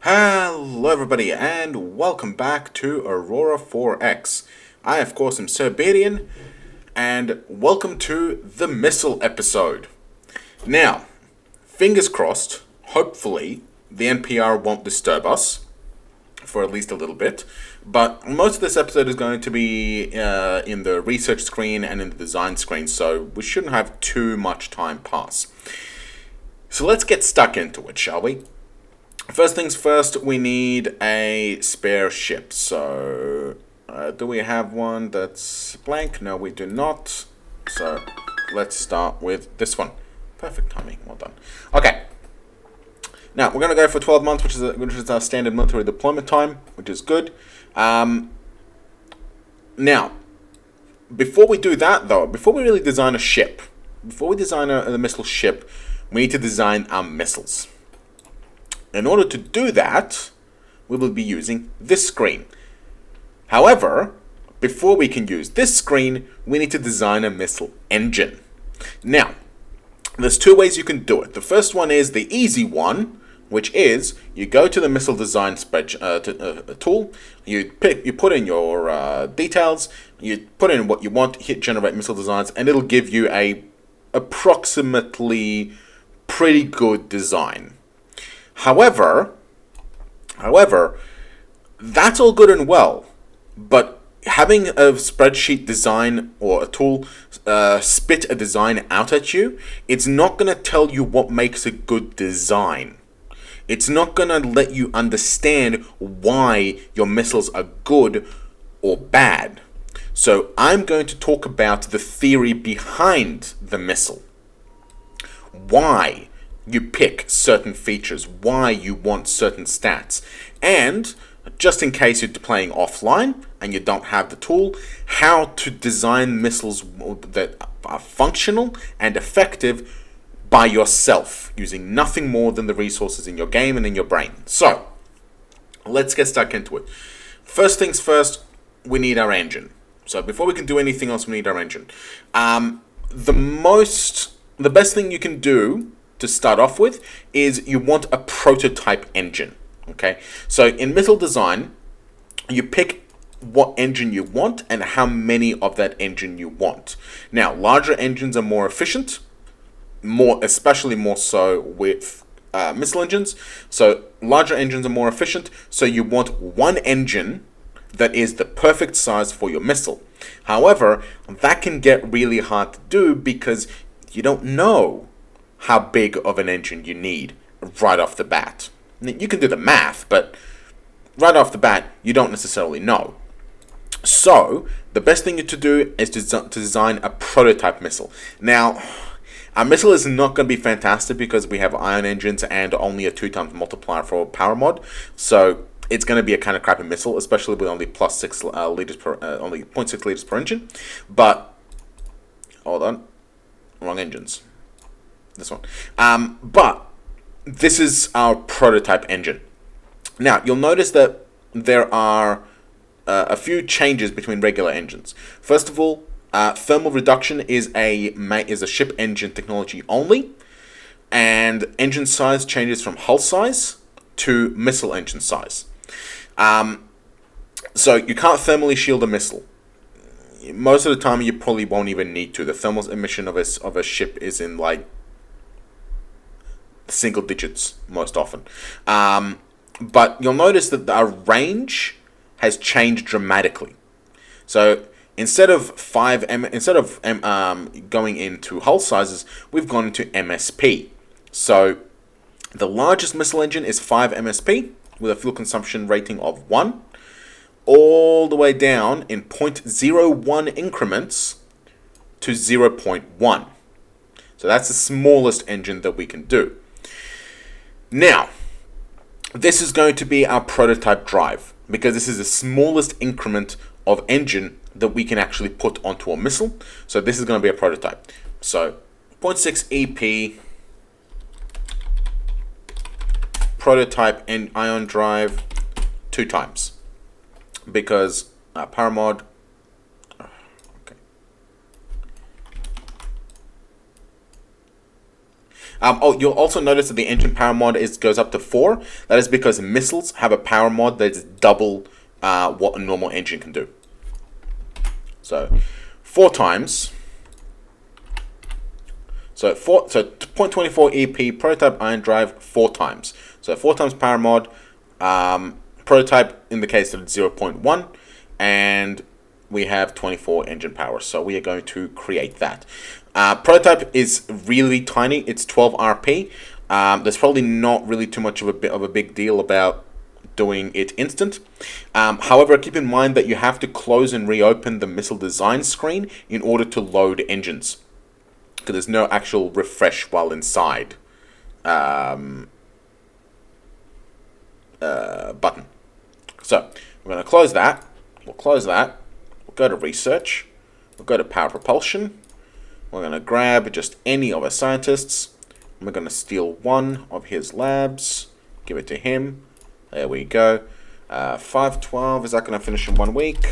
Hello everybody and welcome back to Aurora 4X. I of course am Siberian and welcome to the missile episode. Now, fingers crossed, hopefully the NPR won't disturb us for at least a little bit, but most of this episode is going to be in the research screen and in the design screen, so we shouldn't have too much time pass. So let's get stuck into it, shall we? First things first, we need a spare ship. So, do we have one that's blank? No, we do not. So, let's start with this one. Perfect timing. Well done. Okay. Now, we're going to go for 12 months, which is our standard military deployment time, which is good. Now, before we do that, though, before we really design a ship, before we design a missile ship, we need to design our missiles. In order to do that, we will be using this screen. However, before we can use this screen, we need to design a missile engine. Now, there's two ways you can do it. The first one is the easy one, which is you go to the missile design tool, you put in your details, you put in what you want, hit generate missile designs, and it'll give you a approximately pretty good design. However, that's all good and well, but having a spreadsheet design or a tool spit a design out at you, it's not going to tell you what makes a good design. It's not going to let you understand why your missiles are good or bad. So I'm going to talk about the theory behind the missile. Why you pick certain features, why you want certain stats, and just in case you're playing offline and you don't have the tool, how to design missiles that are functional and effective by yourself, using nothing more than the resources in your game and in your brain. So, let's get stuck into it. First things first, we need our engine. So before we can do anything else, we need our engine. The best thing you can do to start off with is you want a prototype engine. Okay, so in missile design, you pick what engine you want and how many of that engine you want. Now, larger engines are more efficient, especially more so with missile engines. So larger engines are more efficient, so you want one engine that is the perfect size for your missile. However, that can get really hard to do because you don't know how big of an engine you need right off the bat. You can do the math, but right off the bat, you don't necessarily know. So, the best thing to do is to design a prototype missile. Now, our missile is not going to be fantastic because we have ion engines and only a 2x multiplier for power mod. So, it's going to be a kind of crappy missile, especially with only only 0.6 liters per engine. But, hold on, wrong engines. This one. But this is our prototype engine. Now, you'll notice that there are a few changes between regular engines. First of all, thermal reduction is a ship engine technology only, and engine size changes from hull size to missile engine size. So you can't thermally shield a missile. Most of the time, you probably won't even need to. The thermal emission of a ship is in like single digits most often. But you'll notice that our range has changed dramatically. So instead of going into hull sizes, we've gone into MSP. So the largest missile engine is 5 MSP with a fuel consumption rating of 1, all the way down in 0.01 increments to 0.1. So that's the smallest engine that we can do. Now, this is going to be our prototype drive because this is the smallest increment of engine that we can actually put onto a missile. So this is going to be a prototype. So 0.6 EP prototype and ion drive 2 times because power mod. Okay. Oh, you'll also notice that the engine power mod goes up to 4. That is because missiles have a power mod that's double what a normal engine can do. So 4 times. So 0.24 EP prototype ion drive 4 times. So 4 times power mod. Prototype indicates that it's 0.1, and we have 24 engine power. So we are going to create that. Prototype is really tiny. It's 12 RP. There's probably not really too much of a big deal about doing it instant. However, keep in mind that you have to close and reopen the missile design screen in order to load engines, because there's no actual refresh while inside button. So we're going to close that. We'll close that. We'll go to research. We'll go to power propulsion. We're going to grab just any of our scientists. And we're going to steal one of his labs. Give it to him. There we go. 512. Is that going to finish in 1 week?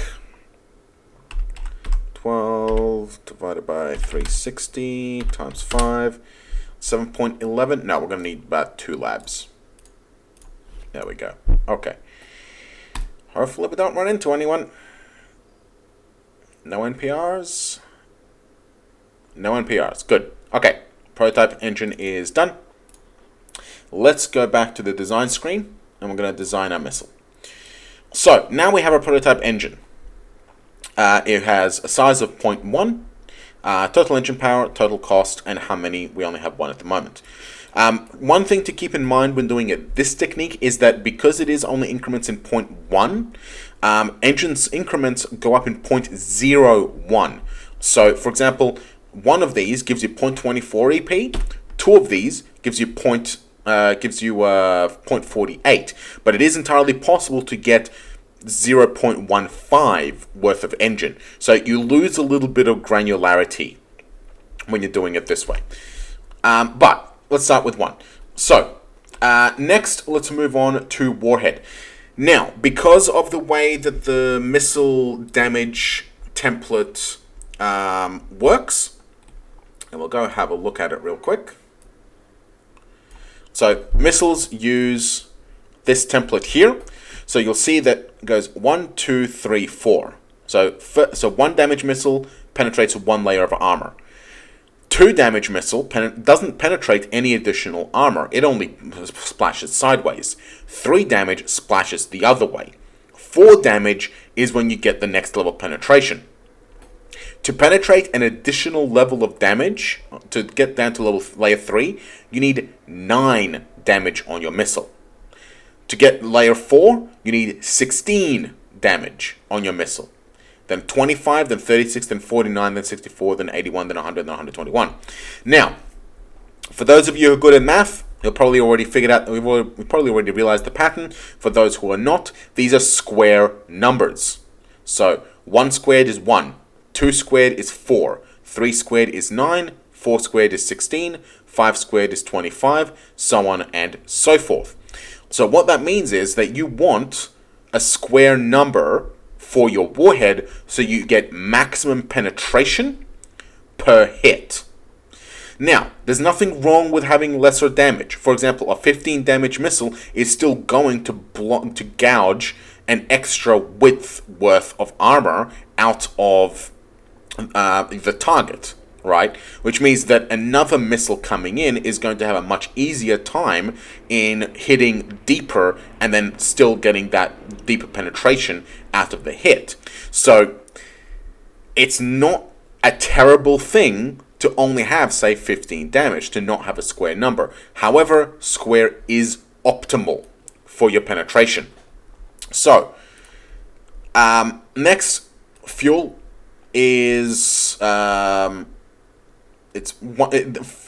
12 divided by 360 times 5. 7.11. No, we're going to need about 2 labs. There we go. Okay. Hopefully we don't run into anyone. No NPRs. No NPRs. Good. Okay. Prototype engine is done. Let's go back to the design screen, and we're going to design our missile. So now we have a prototype engine. It has a size of 0.1, total engine power, total cost, and how many. We only have 1 at the moment. One thing to keep in mind when doing this technique is that because it is only increments in 0.1, engines increments go up in 0.01. So, for example, one of these gives you 0.24 EP, 2 of these gives you 0.48, but it is entirely possible to get 0.15 worth of engine. So you lose a little bit of granularity when you're doing it this way. But let's start with 1. So, next, let's move on to Warhead. Now, because of the way that the missile damage template works, and we'll go have a look at it real quick. So, missiles use this template here. So you'll see that it goes 1, 2, 3, 4. So 1 damage missile penetrates 1 layer of armor. 2 damage missile doesn't penetrate any additional armor. It only splashes sideways. 3 damage splashes the other way. 4 damage is when you get the next level penetration. To penetrate an additional level of damage, to get down to layer 3, you need 9 damage on your missile. To get layer 4, you need 16 damage on your missile. Then 25, then 36, then 49, then 64, then 81, then 100, then 121. Now, for those of you who are good at math, you'll probably already figured out, we've probably already realized the pattern. For those who are not, these are square numbers. So 1 squared is 1, 2 squared is 4, 3 squared is 9, 4 squared is 16, 5 squared is 25, so on and so forth. So what that means is that you want a square number for your warhead so you get maximum penetration per hit. Now, there's nothing wrong with having lesser damage. For example, a 15 damage missile is still going to gouge an extra width worth of armor out of the target, right? Which means that another missile coming in is going to have a much easier time in hitting deeper and then still getting that deeper penetration out of the hit. So it's not a terrible thing to only have, say, 15 damage, to not have a square number. However, square is optimal for your penetration. So, next, fuel is...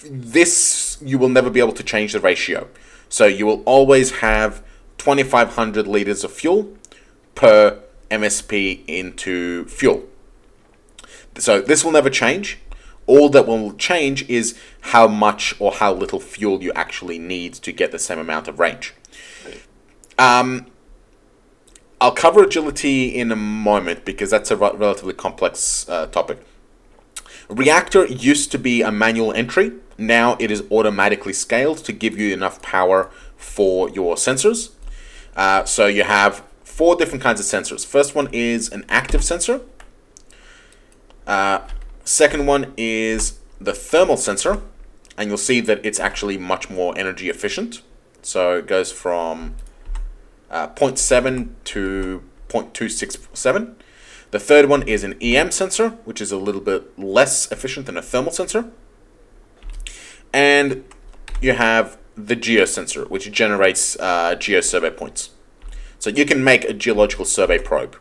this you will never be able to change the ratio. So you will always have 2,500 liters of fuel per MSP into fuel. So this will never change. All that will change is how much or how little fuel you actually need to get the same amount of range. I'll cover agility in a moment because that's a relatively complex topic. Reactor used to be a manual entry. now it is automatically scaled to give you enough power for your sensors. So you have 4 different kinds of sensors. First one is an active sensor. Second one is the thermal sensor, and you'll see that it's actually much more energy efficient. So it goes from 0.7 to 0.267. The third one is an EM sensor, which is a little bit less efficient than a thermal sensor. And you have the Geo Sensor, which generates geo survey points. So you can make a geological survey probe.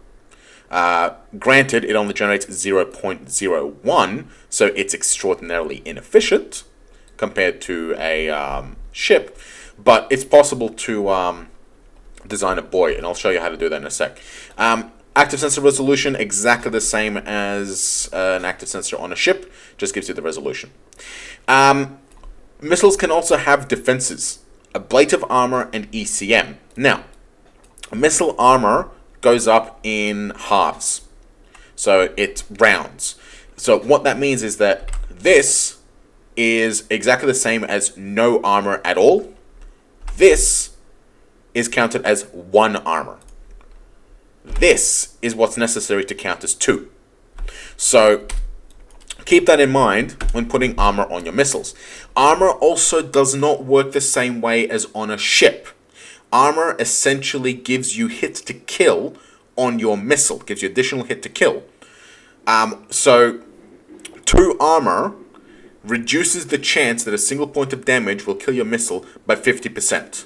Granted, it only generates 0.01, so it's extraordinarily inefficient compared to a ship, but it's possible to design a buoy, and I'll show you how to do that in a sec. Active sensor resolution, exactly the same as an active sensor on a ship, just gives you the resolution. Missiles can also have defenses, ablative armor and ECM. Now, missile armor goes up in halves, so it rounds. So what that means is that this is exactly the same as no armor at all. This is counted as 1 armor. This is what's necessary to count as 2. So keep that in mind when putting armor on your missiles. Armor also does not work the same way as on a ship. Armor essentially gives you hit to kill on your missile, gives you additional hit to kill. So 2 armor reduces the chance that a single point of damage will kill your missile by 50%.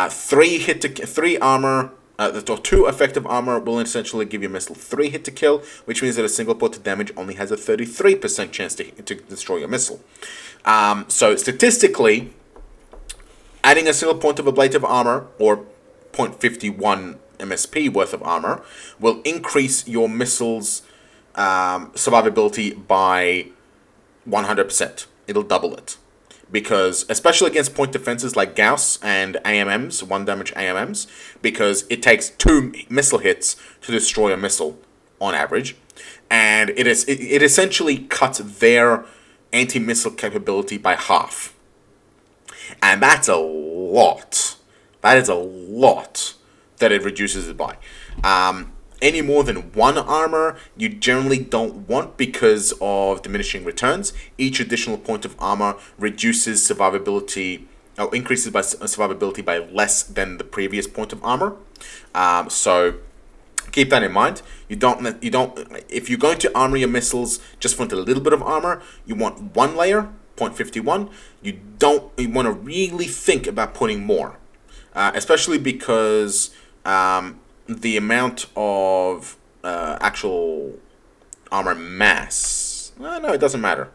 3 armor, or 2 effective armor will essentially give your missile 3 hit to kill, which means that a single point of damage only has a 33% chance to destroy your missile. So statistically, adding a single point of ablative armor, or 0.51 MSP worth of armor, will increase your missile's survivability by 100%. It'll double it. Because, especially against point defenses like Gauss and AMMs, 1 damage AMMs, because it takes 2 missile hits to destroy a missile on average. And it essentially cuts their anti-missile capability by half. And that's a lot. That is a lot that it reduces it by. Any more than 1 armor, you generally don't want because of diminishing returns. Each additional point of armor reduces survivability, or increases by survivability by less than the previous point of armor. So keep that in mind. You don't. If you're going to armor your missiles just want a little bit of armor, you want 1 layer, 0.51. You want to really think about putting more, especially because the amount of actual armor mass. No, it doesn't matter.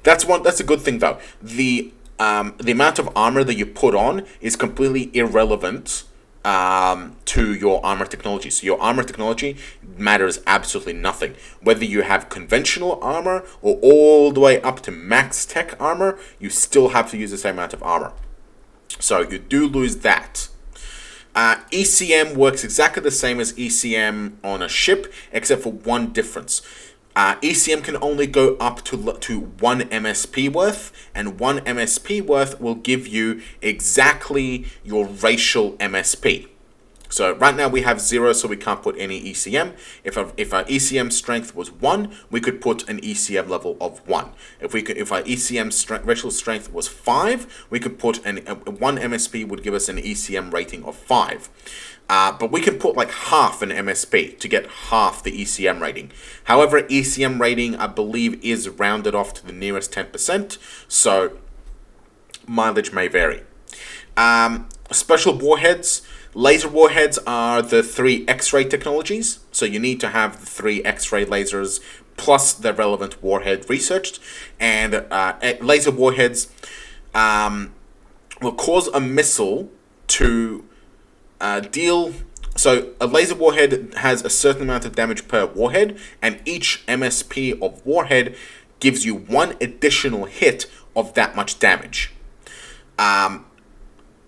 That's a good thing though. The amount of armor that you put on is completely irrelevant to your armor technology. So your armor technology matters absolutely nothing. Whether you have conventional armor or all the way up to max tech armor, you still have to use the same amount of armor. So you do lose that. ECM works exactly the same as ECM on a ship, except for one difference. ECM can only go up to 1 MSP worth, and 1 MSP worth will give you exactly your racial MSP. So right now we have 0, so we can't put any ECM. If our ECM strength was 1, we could put an ECM level of 1. If our ECM racial strength was 5, we could put 1 MSP would give us an ECM rating of 5. But we can put like half an MSP to get half the ECM rating. However, ECM rating, I believe, is rounded off to the nearest 10%, so mileage may vary. Special warheads. Laser warheads are the 3 X-ray technologies, so you need to have the 3 X-ray lasers plus the relevant warhead researched, and laser warheads will cause a missile to deal. So a laser warhead has a certain amount of damage per warhead, and each MSP of warhead gives you 1 additional hit of that much damage.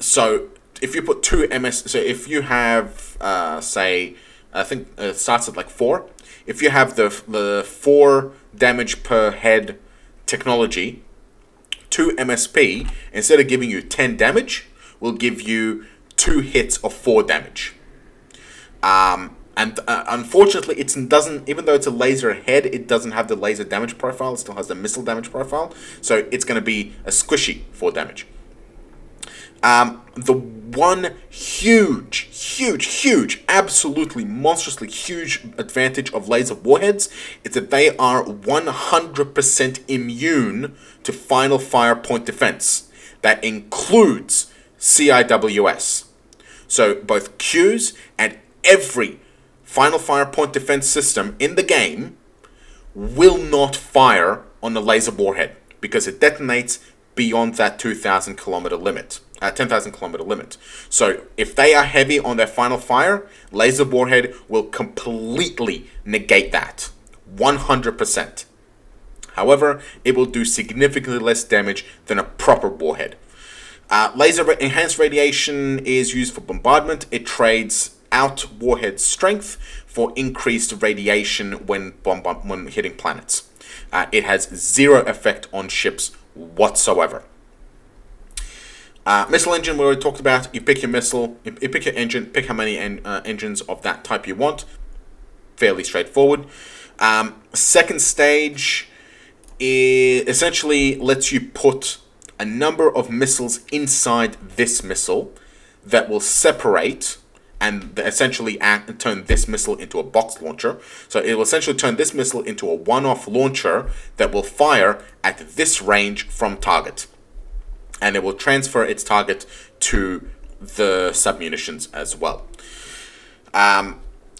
So if you put 2 so if you have, say, I think it starts at like 4. If you have the 4 damage per head technology to MSP, instead of giving you 10 damage, will give you 2 hits of 4 damage. Unfortunately, it doesn't. Even though it's a laser head, it doesn't have the laser damage profile. It still has the missile damage profile, so it's going to be a squishy 4 damage. The one huge, absolutely monstrously huge advantage of laser warheads is that they are 100% immune to final fire point defense. That includes CIWS. So both Qs and every final fire point defense system in the game will not fire on the laser warhead because it detonates beyond that 2,000 kilometer limit. 10,000 kilometer limit. So if they are heavy on their final fire, laser warhead will completely negate that. 100%. However, it will do significantly less damage than a proper warhead. Laser enhanced radiation is used for bombardment. It trades out warhead strength for increased radiation when hitting planets. It has 0 effect on ships whatsoever. Missile engine, we already talked about. You pick your missile, you pick your engine, pick how many engines of that type you want. Fairly straightforward. Second stage essentially lets you put a number of missiles inside this missile that will separate and essentially turn this missile into a box launcher. So it will essentially turn this missile into a one-off launcher that will fire at this range from target. And it will transfer its target to the submunitions as well.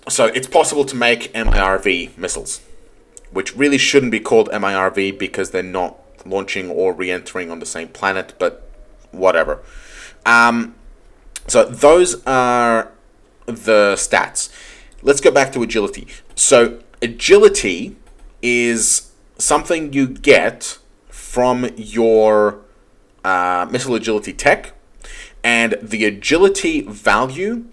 So it's possible to make MIRV missiles, which really shouldn't be called MIRV because they're not launching or re-entering on the same planet, but whatever. So those are the stats. Let's go back to agility. So agility is something you get from your missile agility tech, and the agility value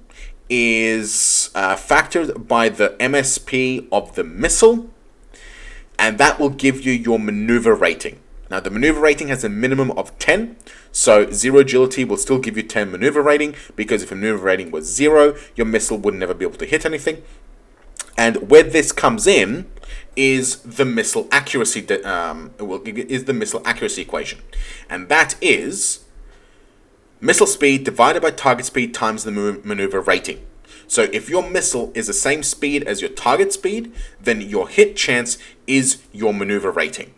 is factored by the MSP of the missile, and that will give you your maneuver rating. Now the maneuver rating has a minimum of 10, so 0 agility will still give you 10 maneuver rating, because if a maneuver rating was 0, your missile would never be able to hit anything. And where this comes in is the missile accuracy equation, and that is missile speed divided by target speed times the maneuver rating. So if your missile is the same speed as your target speed, then your hit chance is your maneuver rating.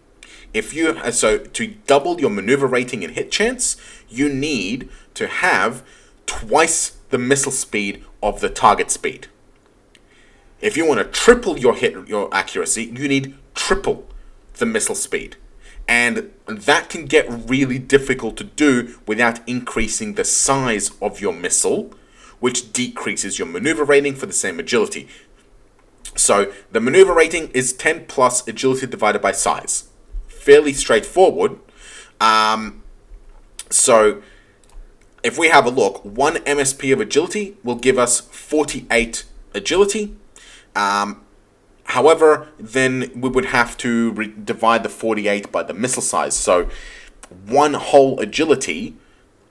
So to double your maneuver rating and hit chance, you need to have twice the missile speed of the target speed. If you want to triple your accuracy, you need triple the missile speed. And that can get really difficult to do without increasing the size of your missile, which decreases your maneuver rating for the same agility. So the maneuver rating is 10 plus agility divided by size. Fairly straightforward. So if we have a look, 1 MSP of agility will give us 48 agility. However, then we would have to divide the 48 by the missile size. So 1 whole agility,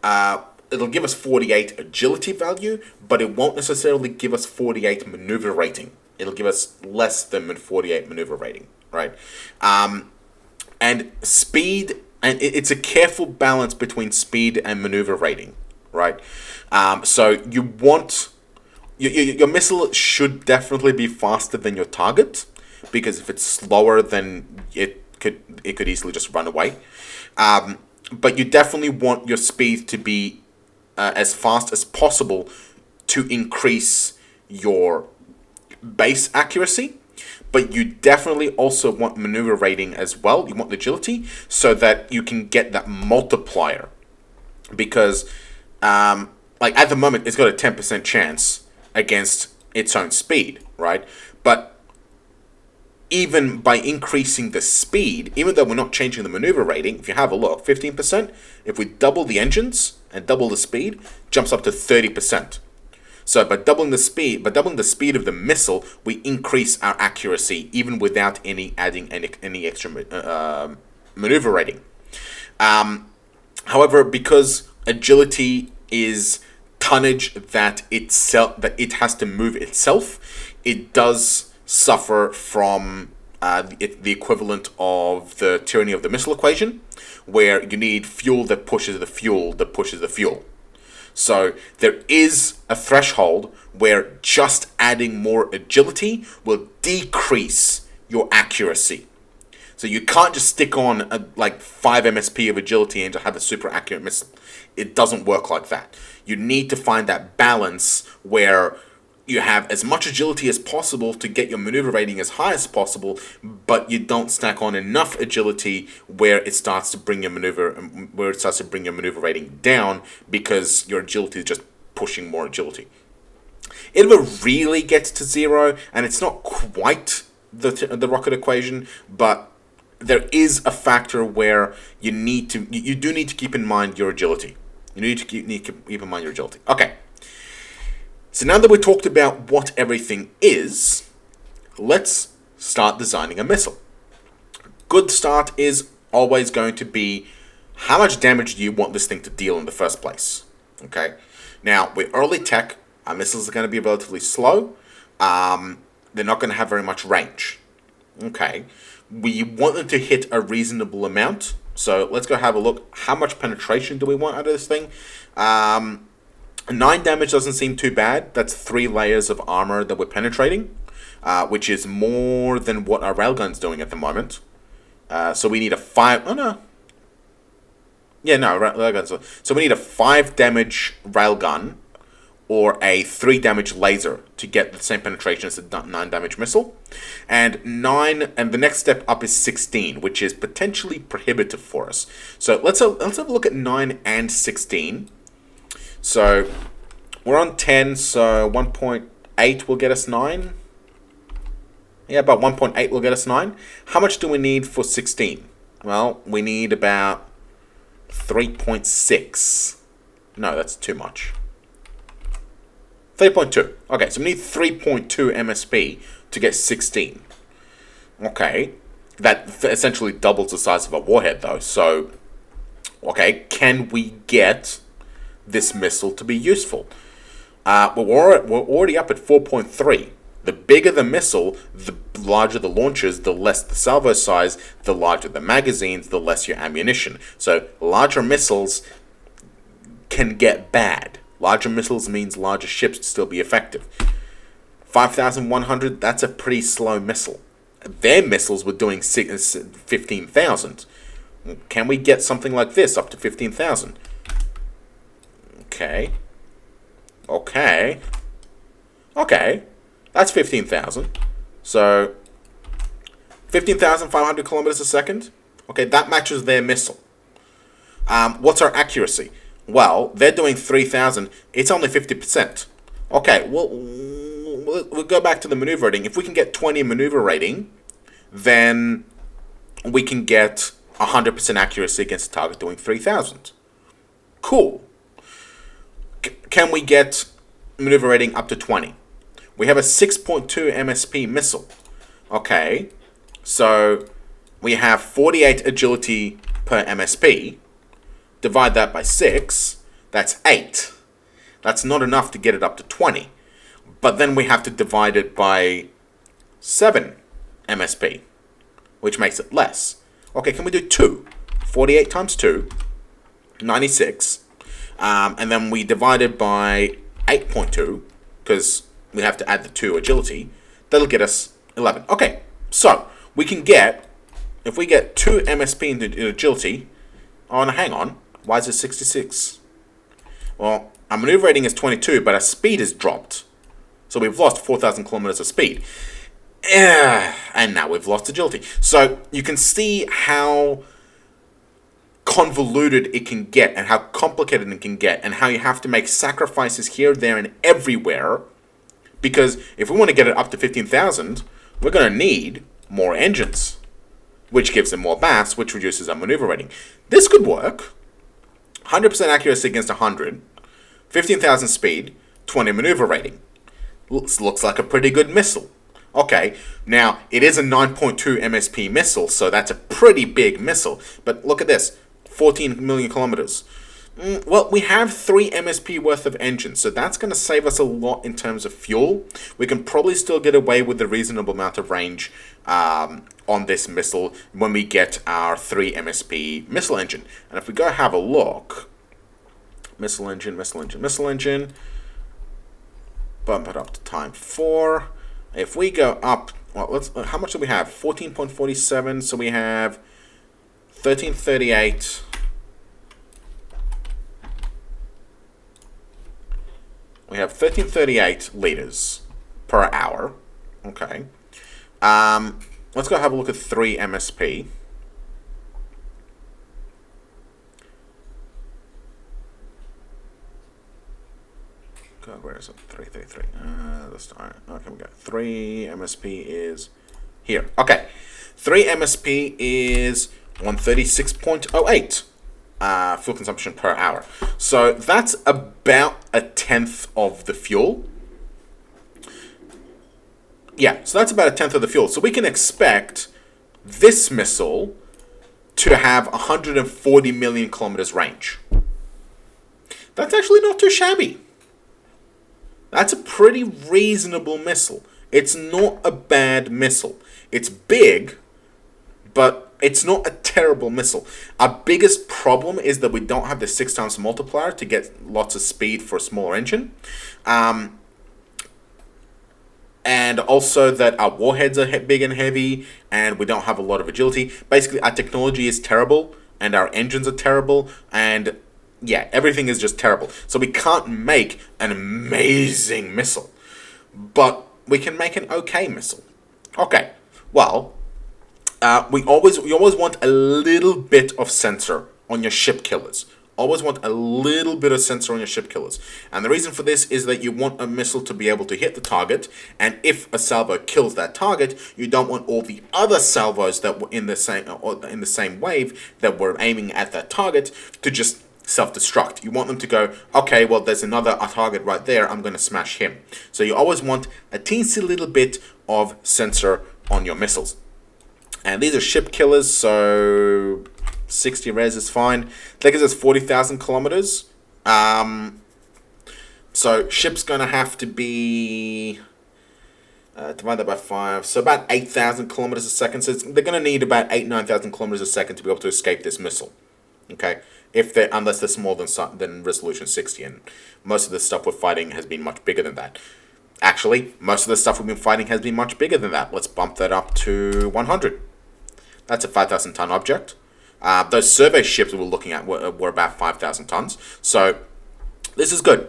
it'll give us 48 agility value, but it won't necessarily give us 48 maneuver rating. It'll give us less than 48 maneuver rating, right? And speed, and it's a careful balance between speed and maneuver rating, right? So you want... Your missile should definitely be faster than your target, because if it's slower, then it could easily just run away. But you definitely want your speed to be as fast as possible to increase your base accuracy. But you definitely also want maneuver rating as well. You want agility so that you can get that multiplier, because like at the moment it's got a 10% chance against its own speed, right? But even by increasing the speed, even though we're not changing the maneuver rating, if you have a look, 15%, if we double the engines and double the speed, jumps up to 30%. So by doubling the speed of the missile, we increase our accuracy even without adding any extra maneuver rating. However, because agility is tonnage that it has to move itself, it does suffer from the equivalent of the tyranny of the missile equation, where you need fuel that pushes the fuel that pushes the fuel. So there is a threshold where just adding more agility will decrease your accuracy. So you can't just stick on like 5 MSP of agility and to have a super accurate missile. It doesn't work like that. You need to find that balance where you have as much agility as possible to get your maneuver rating as high as possible, but you don't stack on enough agility where it starts to bring your maneuver rating down because your agility is just pushing more agility. It never really gets to 0, and it's not quite the rocket equation, but there is a factor where you do need to keep in mind your agility. You need to keep in mind your agility. Okay. So now that we talked about what everything is, let's start designing a missile. Good start is always going to be how much damage do you want this thing to deal in the first place? Okay. Now, with early tech, our missiles are going to be relatively slow. They're not going to have very much range. Okay. We want them to hit a reasonable amount. So let's go have a look. How much penetration do we want out of this thing? 9 damage doesn't seem too bad. That's 3 layers of armor that we're penetrating, which is more than what our railgun's doing at the moment. So we need a 5... Oh, no. Yeah, no, railguns. So we need a 5 damage railgun or a 3 damage laser to get the same penetration as a 9 damage missile. And the next step up is 16, which is potentially prohibitive for us. So let's have a look at 9 and 16. So we're on 10, so 1.8 will get us 9. Yeah, about 1.8 will get us 9. How much do we need for 16? Well, we need about 3.6. No, that's too much. 3.2. Okay, so we need 3.2 MSP to get 16. Okay, that essentially doubles the size of a warhead, though. So, okay, can we get this missile to be useful? We're already up at 4.3. The bigger the missile, the larger the launchers, the less the salvo size, the larger the magazines, the less your ammunition. So larger missiles can get bad. Larger missiles means larger ships to still be effective. 5,100, that's a pretty slow missile. Their missiles were doing 15,000. Can we get something like this up to 15,000? Okay. That's 15,000. So 15,500 kilometers a second. Okay, that matches their missile. What's our accuracy? Well, they're doing 3,000. It's only 50%. Okay, well, we'll go back to the maneuver rating. If we can get 20 maneuver rating, then we can get 100% accuracy against a target doing 3,000. Cool. Can we get maneuver rating up to 20? We have a 6.2 MSP missile. Okay, so we have 48 agility per MSP. Divide that by 6, that's 8. That's not enough to get it up to 20. But then we have to divide it by 7 MSP, which makes it less. Okay, can we do 2? 48 times 2, 96. And then we divide it by 8.2, because we have to add the 2 agility. That'll get us 11. Okay, so we can get, if we get 2 MSP in agility, oh, no, hang on. Why is it 66? Well, our maneuver rating is 22, but our speed is dropped. So we've lost 4,000 kilometers of speed. And now we've lost agility. So you can see how convoluted it can get and how complicated it can get and how you have to make sacrifices here, there, and everywhere. Because if we want to get it up to 15,000, we're going to need more engines, which gives them more mass, which reduces our maneuver rating. This could work. 100% accuracy against 100, 15,000 speed, 20 maneuver rating. Looks like a pretty good missile. Okay, now it is a 9.2 MSP missile, so that's a pretty big missile. But look at this, 14 million kilometers. Well, we have 3 MSP worth of engines, so that's going to save us a lot in terms of fuel. We can probably still get away with a reasonable amount of range on this missile when we get our 3 MSP missile engine. And if we go have a look, missile engine, bump it up to time 4. If we go up, well, how much do we have? 14.47, so we have 1338. We have 1338 liters per hour. Okay. Let's go have a look at 3 MSP. God, where is it? 333. Okay, we got 3 MSP is here. Okay. 3 MSP is 136.08. Fuel consumption per hour. So that's about a tenth of the fuel. Yeah, so that's about a tenth of the fuel. So we can expect this missile to have 140 million kilometers range. That's actually not too shabby. That's a pretty reasonable missile. It's not a bad missile. It's big, but it's not a terrible missile. Our biggest problem is that we don't have the 6 times multiplier to get lots of speed for a smaller engine. And also that our warheads are big and heavy, and we don't have a lot of agility. Basically, our technology is terrible, and our engines are terrible, and yeah, everything is just terrible. So we can't make an amazing missile, but we can make an okay missile. Okay, well, we always want a little bit of sensor on your ship killers. Always want a little bit of sensor on your ship killers. And the reason for this is that you want a missile to be able to hit the target, and if a salvo kills that target, you don't want all the other salvos that were in the same wave that were aiming at that target to just self-destruct. You want them to go, okay, well, there's another target right there, I'm going to smash him. So you always want a teensy little bit of sensor on your missiles. And these are ship killers, so 60 res is fine. That gives us 40,000 kilometers. So ship's going to have to be divided by 5, so about 8,000 kilometers a second. So they're going to need about 9,000 kilometers a second to be able to escape this missile. Okay, unless they're smaller than resolution 60, and most of the stuff we're fighting has been much bigger than that. Actually, most of the stuff we've been fighting has been much bigger than that. Let's bump that up to 100. That's a 5,000 ton object. Those survey ships we were looking at were about 5,000 tons. So this is good.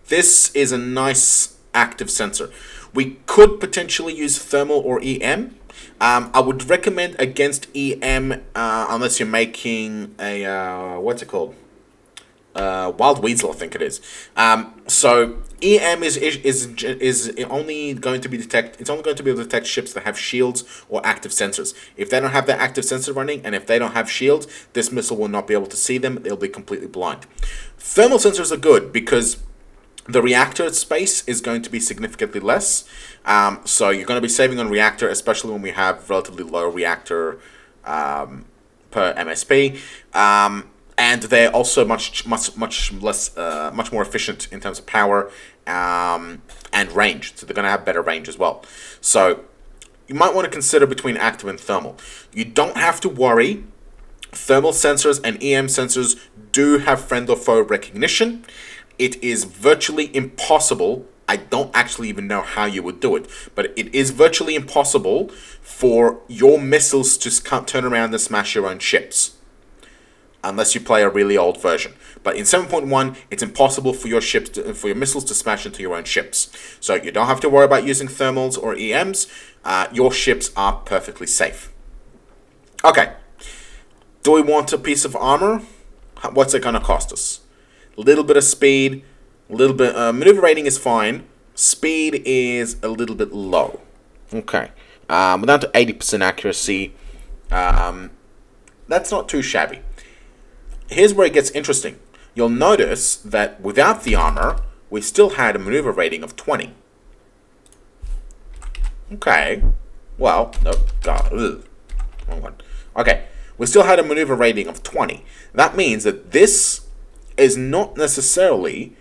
This is a nice active sensor. We could potentially use thermal or EM. I would recommend against EM unless you're making a what's it called? Wild Weasel, I think it is. So EM is only going to be detect. It's only going to be able to detect ships that have shields or active sensors. If they don't have that active sensor running, and if they don't have shields, this missile will not be able to see them. They'll be completely blind. Thermal sensors are good because the reactor space is going to be significantly less. So you're going to be saving on reactor, especially when we have relatively low reactor per MSP. And they're also much more efficient in terms of power and range. So they're going to have better range as well. So you might want to consider between active and thermal. You don't have to worry. Thermal sensors and EM sensors do have friend or foe recognition. It is virtually impossible. I don't actually even know how you would do it, but it is virtually impossible for your missiles to turn around and smash your own ships, unless you play a really old version. But in 7.1, it's impossible for your missiles to smash into your own ships. So you don't have to worry about using thermals or EMs. Your ships are perfectly safe. Okay. Do we want a piece of armor? What's it going to cost us? A little bit of speed, a little bit maneuver rating is fine. Speed is a little bit low. Okay, we're down to 80% accuracy. That's not too shabby. Here's where it gets interesting. You'll notice that without the armor, we still had a maneuver rating of 20. Okay. Well, no, God, ugh. Wrong one. Okay. We still had a maneuver rating of 20. That means that this is not necessarily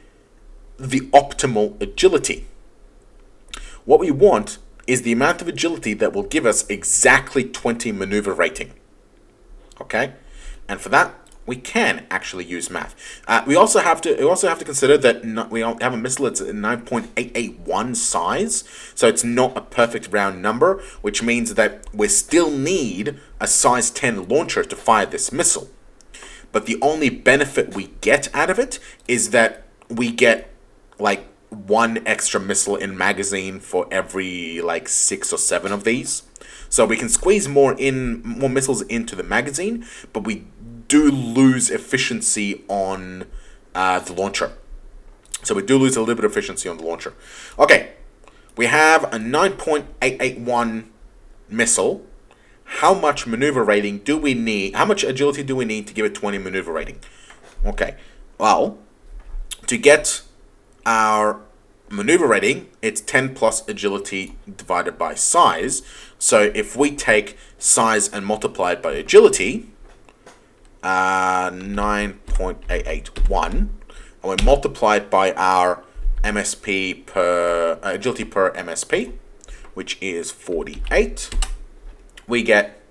the optimal agility. What we want is the amount of agility that will give us exactly 20 maneuver rating. Okay? And for that, we can actually use math. We also have to consider that we have a missile that's a 9.881 size, so it's not a perfect round number, which means that we still need a size 10 launcher to fire this missile. But the only benefit we get out of it is that we get like one extra missile in magazine for every like 6 or 7 of these. So we can squeeze more missiles into the magazine, but we do lose efficiency on the launcher. So we do lose a little bit of efficiency on the launcher. Okay, we have a 9.881 missile. How much maneuver rating do we need? How much agility do we need to give it 20 maneuver rating? Okay, well, to get our maneuver rating, it's 10 plus agility divided by size. So if we take size and multiply it by agility, 9.881, and we multiply it by our MSP per agility per MSP, which is 48. We get,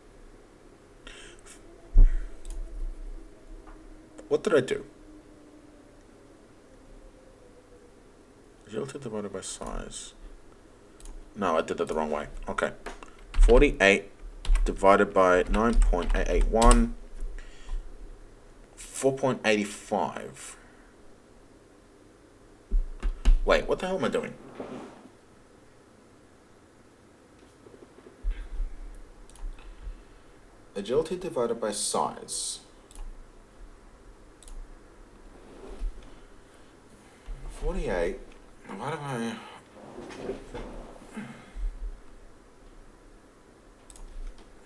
what did I do? Agility divided by size. No, I did that the wrong way. Okay. 48 divided by 9.881. 4.85. Wait, what the hell am I doing? Agility divided by size. 48 divided by...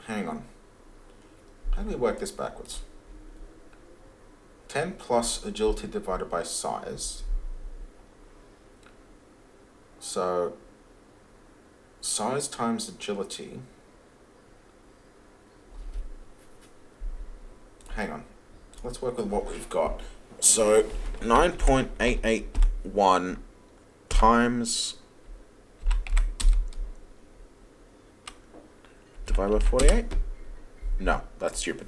Hang on. How do we work this backwards? 10 plus agility divided by size. So, size times agility. Hang on. Let's work with what we've got. So, 9.881 times divided by 48? No, that's stupid.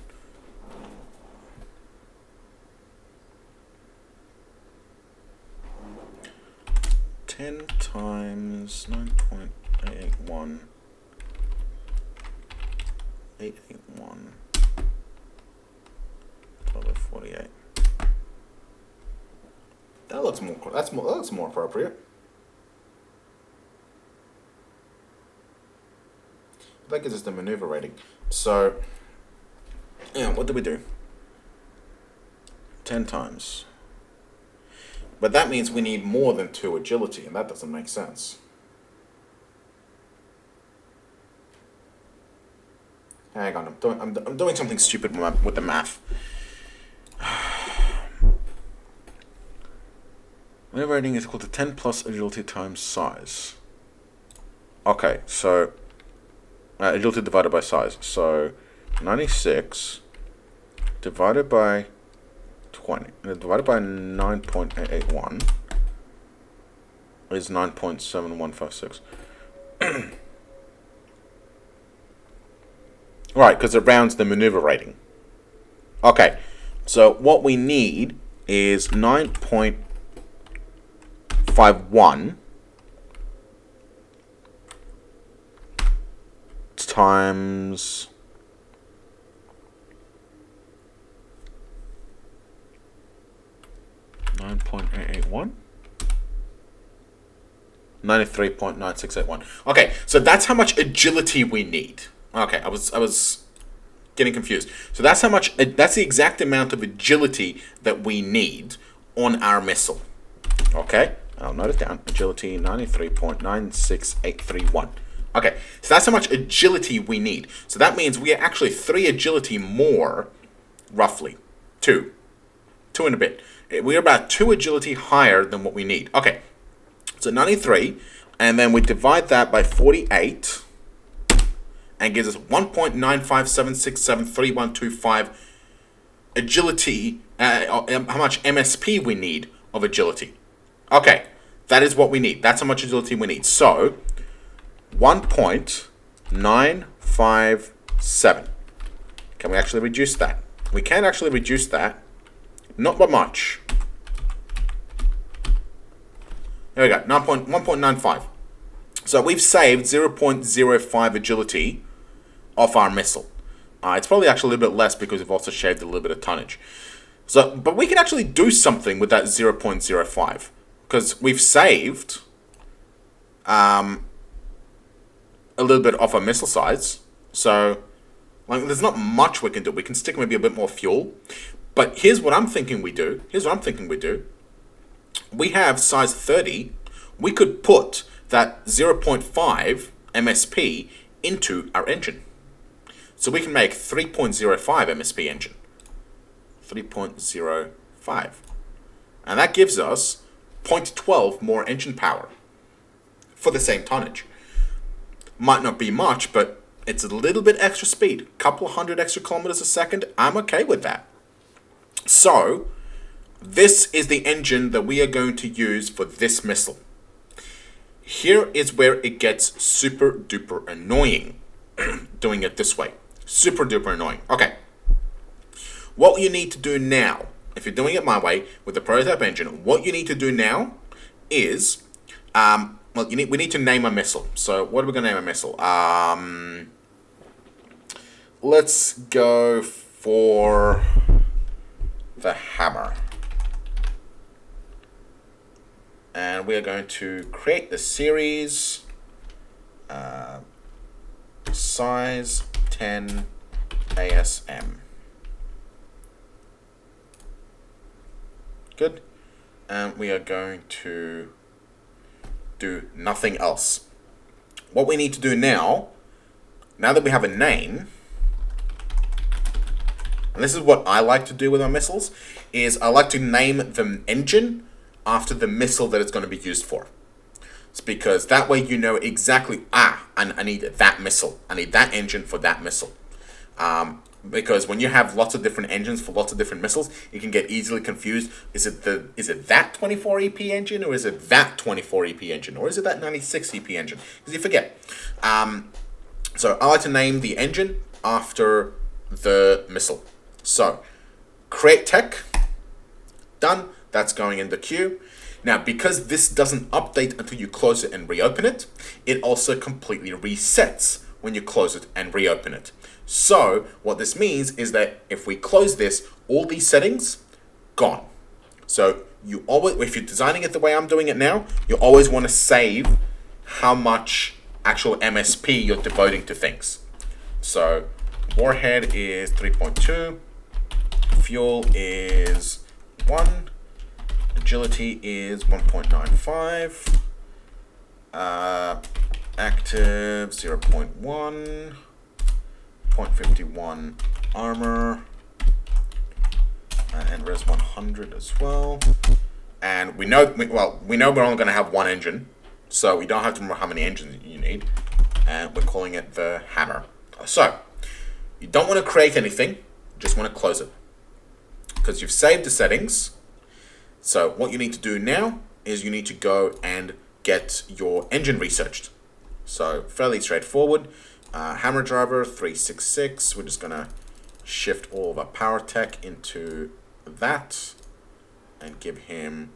Ten times 9.881 881 divided by 48. That looks more. That looks more appropriate. That gives us the maneuver rating. So, yeah, what did we do? 10 times. But that means we need more than 2 agility, and that doesn't make sense. Hang on, I'm doing something stupid with the math. Maneuver rating is equal to 10 plus agility times size. Okay, so agility divided by size. So 96 divided by 20 divided by 9.881 is 9.7156. Right, because it rounds the maneuver rating. Okay, so what we need is 9.51 times 9.881. 93.9681. Okay, so that's how much agility we need. Okay, I was getting confused. So that's how much. That's the exact amount of agility that we need on our missile. Okay, I'll note it down. Agility 93.96831. Okay, so that's how much agility we need. So that means we are actually 3 agility more, roughly. 2 and a bit. We are about 2 agility higher than what we need. Okay, so 93 And then we divide that by 48 and gives us 1.957673125 agility, how much MSP we need of agility. Okay, that is what we need. That's how much agility we need. So, 1.957. Can we actually reduce that? We can actually reduce that. Not by much. There we go, 1.95. So we've saved 0.05 agility off our missile. It's probably actually a little bit less because we've also shaved a little bit of tonnage. So, but we can actually do something with that 0.05 because we've saved a little bit off our missile size. So, like, there's not much we can do. We can stick maybe a bit more fuel. But here's what I'm thinking we do. We have size 30. We could put that 0.5 MSP into our engine. So we can make 3.05 MSP engine. 3.05. And that gives us 0.12 more engine power for the same tonnage. Might not be much, but it's a little bit extra speed. A couple of hundred extra kilometers a second. I'm okay with that. So, this is the engine that we are going to use for this missile. Here is where it gets super duper annoying doing it this way. Super duper annoying. Okay. What you need to do now, if you're doing it my way with the prototype engine, what you need to do now is, we need to name a missile. So what are we going to name a missile? Let's go for the hammer. And we are going to create the series, size 10 ASM. Good. And we are going to do nothing else. What we need to do now that we have a name, and this is what I like to do with our missiles, is I like to name the engine after the missile that it's going to be used for. It's because that way you know exactly, I need that missile. I need that engine for that missile. Because when you have lots of different engines for lots of different missiles, you can get easily confused. Is it that 24 EP engine, or is it that 24 EP engine, or is it that 96 EP engine? Because you forget. So I like to name the engine after the missile. So, create tech, done. That's going in the queue. Now, because this doesn't update until you close it and reopen it, it also completely resets when you close it and reopen it. So, what this means is that if we close this, all these settings, gone. So, you always, if you're designing it the way I'm doing it now, you always want to save how much actual MSP you're devoting to things. So, Warhead is 3.2, fuel is 1, agility is 1.95, active 0.1, 0.51 armor, and res 100 as well. And we know we're only going to have one engine, so we don't have to remember how many engines you need. And we're calling it the hammer. So you don't want to create anything, just want to close it, because you've saved the settings. So what you need to do now is you need to go and get your engine researched. So fairly straightforward. Hammer driver 366. We're just gonna shift all of our power tech into that and give him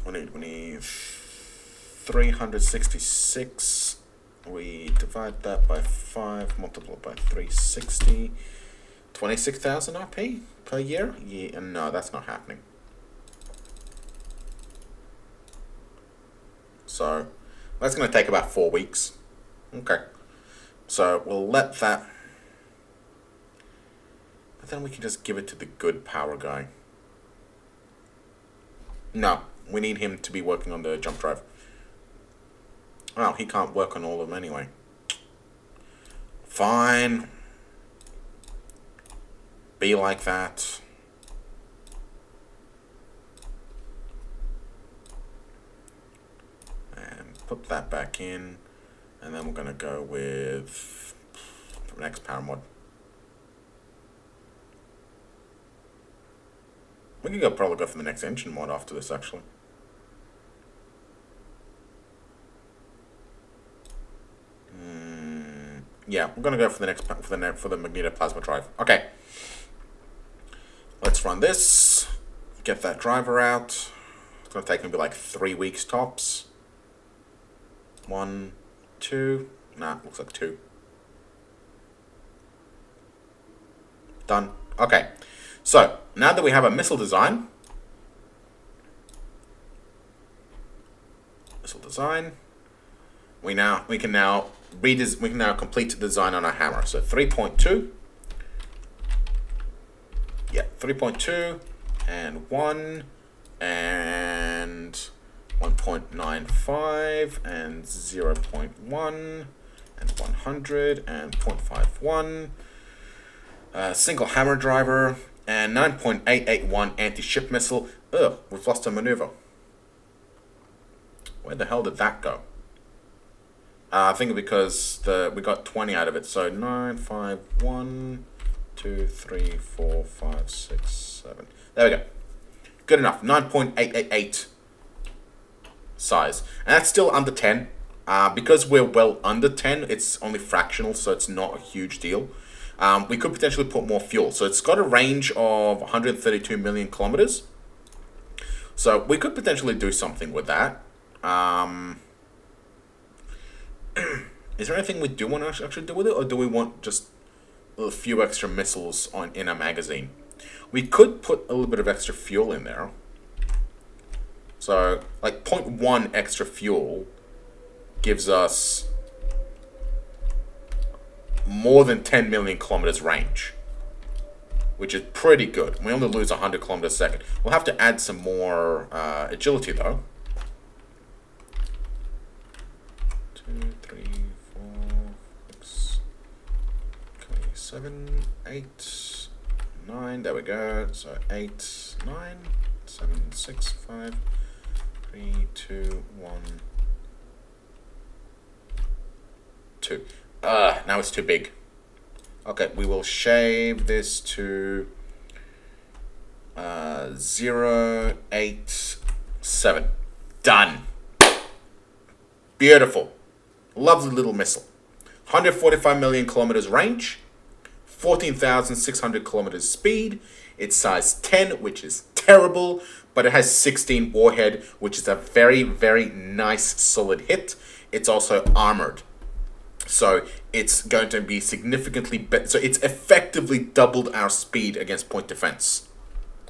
we need 366. We divide that by 5, multiply by 360. 26,000 RP per year? Yeah, no, that's not happening. So that's going to take about 4 weeks. Okay. So we'll let that. But then we can just give it to the good power guy. No, we need him to be working on the jump drive. Well, he can't work on all of them anyway. Fine. Be like that. put that back in, and then we're going to go with the next power mod. We can probably go for the next engine mod after this, actually. Yeah, we're gonna go for the next for the magneto plasma drive. Okay, let's run this. Get that driver out. It's gonna take maybe like 3 weeks tops. 1, 2. Nah, looks like 2. Done. Okay, so now that we have a missile design, we can now complete the design on our hammer. So 3.2. Yeah, 3.2 and 1 and 1.95 and 0.1 and 100 and 0.51. Single hammer driver and 9.881 anti-ship missile. Ugh, we've lost a maneuver. Where the hell did that go? I think because we got 20 out of it. So 9, 5, 1, 2, 3, 4, 5, 6, 7. There we go. Good enough. 9.888 size. And that's still under 10. Because we're well under 10, it's only fractional, so it's not a huge deal. We could potentially put more fuel. So it's got a range of 132 million kilometers. So we could potentially do something with that. Is there anything we do want to actually do with it, or do we want just a few extra missiles in our magazine? We could put a little bit of extra fuel in there. So, like 0.1 extra fuel gives us more than 10 million kilometers range, which is pretty good. We only lose 100 kilometers a second. We'll have to add some more agility, though. 2, 3, 4, 6, 7, 8, 9. There we go. So 8, 9, 7, 6, 5, 3, 2, 1, 2. Now it's too big. Okay, we will shave this to 0.87. Done. Beautiful. Lovely little missile. 145 million kilometers range. 14,600 kilometers speed. It's size 10, which is terrible, but it has 16 Warhead, which is a very, very nice solid hit. It's also armored. So it's going to be significantly better. So it's effectively doubled our speed against point defense,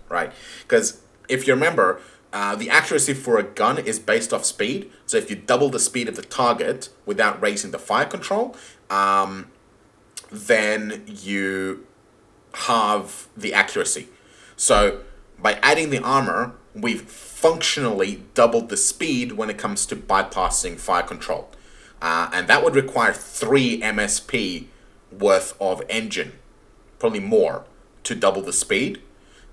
right? Because if you remember, the accuracy for a gun is based off speed. So if you double the speed of the target without raising the fire control, then you halve the accuracy. So by adding the armor, we've functionally doubled the speed when it comes to bypassing fire control. And that would require 3 MSP worth of engine, probably more, to double the speed.